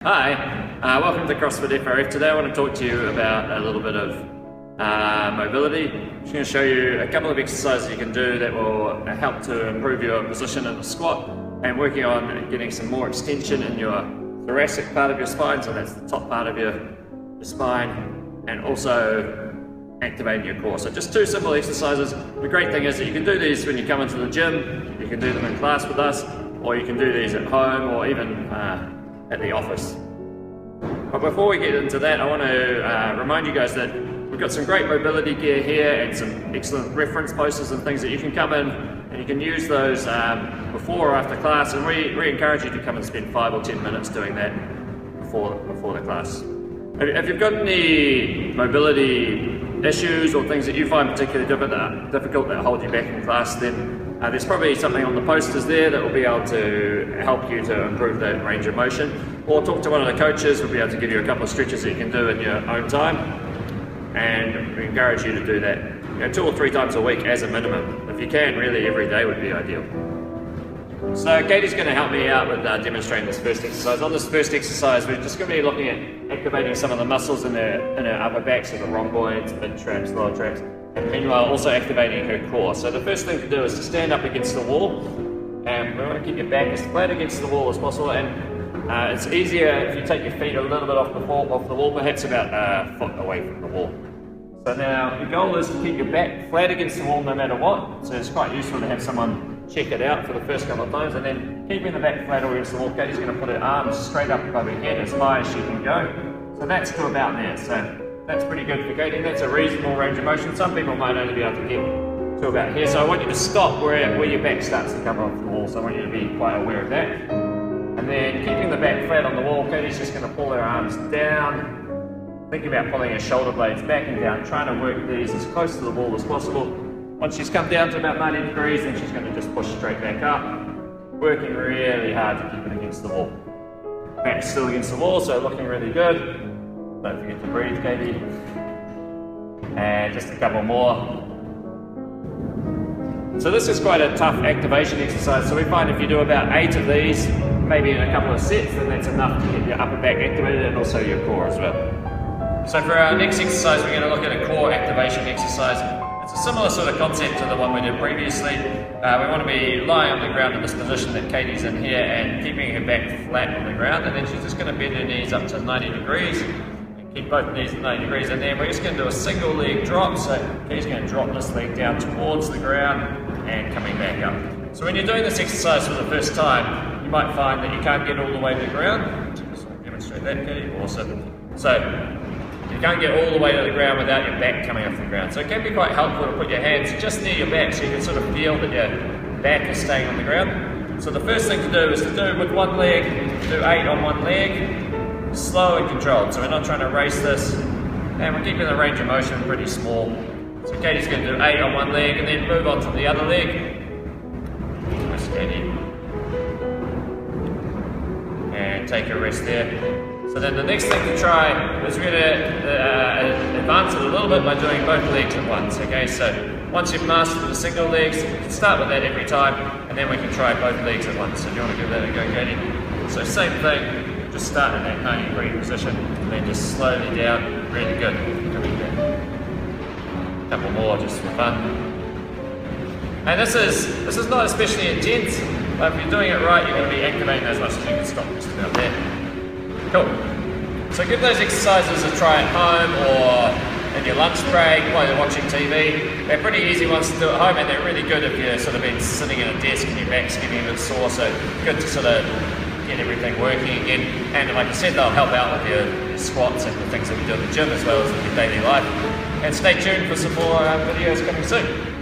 Hi, welcome to CrossFit FRF. Today I want to talk to you about a little bit of mobility. I'm just going to show you a couple of exercises you can do that will help to improve your position in the squat and working on getting some more extension in your thoracic part of your spine, so that's the top part of your spine, and also activating your core. So just two simple exercises. The great thing is that you can do these when you come into the gym, you can do them in class with us, or you can do these at home or even at the office. But before we get into that, I want to remind you guys that we've got some great mobility gear here and some excellent reference posters and things that you can come in and you can use those before or after class, and we encourage you to come and spend 5 or 10 minutes doing that before the class. If you've got any mobility issues or things that you find particularly difficult that hold you back in class, then there's probably something on the posters there that will be able to help you to improve that range of motion, or talk to one of the coaches. We'll be able to give you a couple of stretches that you can do in your own time, and we encourage you to do that 2 or 3 times a week as a minimum. If you can, really every day would be ideal. So Katie's going to help me out with demonstrating this first exercise. On this first exercise, we're just going to be looking at activating some of the muscles in her upper back, so the rhomboids, mid traps, lower traps, and meanwhile also activating her core. So the first thing to do is to stand up against the wall, and we want to keep your back as flat against the wall as possible. And it's easier if you take your feet a little bit off the wall, perhaps about a foot away from the wall. So now the goal is to keep your back flat against the wall no matter what. So it's quite useful to have someone check it out for the first couple of times, and then keeping the back flat against the wall. Katie's going to put her arms straight up above her head as high as she can go. So that's to about there. So that's pretty good for Katie. That's a reasonable range of motion. Some people might only be able to get to about here. So I want you to stop where your back starts to come off the wall. So I want you to be quite aware of that. And then keeping the back flat on the wall, Katie's just going to pull her arms down. Think about pulling her shoulder blades back and down, trying to work these as close to the wall as possible. Once she's come down to about 90 degrees, then she's going to just push straight back up, working really hard to keep it against the wall. Back still against the wall, so looking really good. Don't forget to breathe, Katie. And just a couple more. So this is quite a tough activation exercise, so we find if you do about 8 of these, maybe in a couple of sets, then that's enough to get your upper back activated and also your core as well. So for our next exercise, we're going to look at a core activation exercise. It's a similar sort of concept to the one we did previously. We want to be lying on the ground in this position that Katie's in here and keeping her back flat on the ground, and then she's just going to bend her knees up to 90 degrees and keep both knees at 90 degrees, and then we're just going to do a single leg drop. So Katie's going to drop this leg down towards the ground and coming back up. So when you're doing this exercise for the first time, you might find that you can't get all the way to the ground. Just demonstrate that, Katie. Awesome. So you can't get all the way to the ground without your back coming off the ground. So it can be quite helpful to put your hands just near your back so you can sort of feel that your back is staying on the ground. So the first thing to do is to do with one leg, do 8 on one leg, slow and controlled. So we're not trying to race this, and we're keeping the range of motion pretty small. So Katie's going to do 8 on one leg and then move on to the other leg. Nice, Katie. And take a rest there. So then the next thing to try is we're going to advance it a little bit by doing both legs at once. Okay, so once you've mastered the single legs, you can start with that every time, and then we can try both legs at once. So do you want to give that a go, Katie? So same thing, just start in that 90 degree position, and then just slowly down. Really good. Coming down. A couple more just for fun. And this is not especially intense, but if you're doing it right, you're going to be activating as much as you can stop just about there. Cool. So give those exercises a try at home or in your lunch break while you're watching TV. They're pretty easy ones to do at home, and they're really good if you've sort of been sitting at a desk and your back's getting a bit sore, so good to sort of get everything working again. And like I said, they'll help out with your squats and the things that we do in the gym as well as in your daily life. And stay tuned for some more videos coming soon.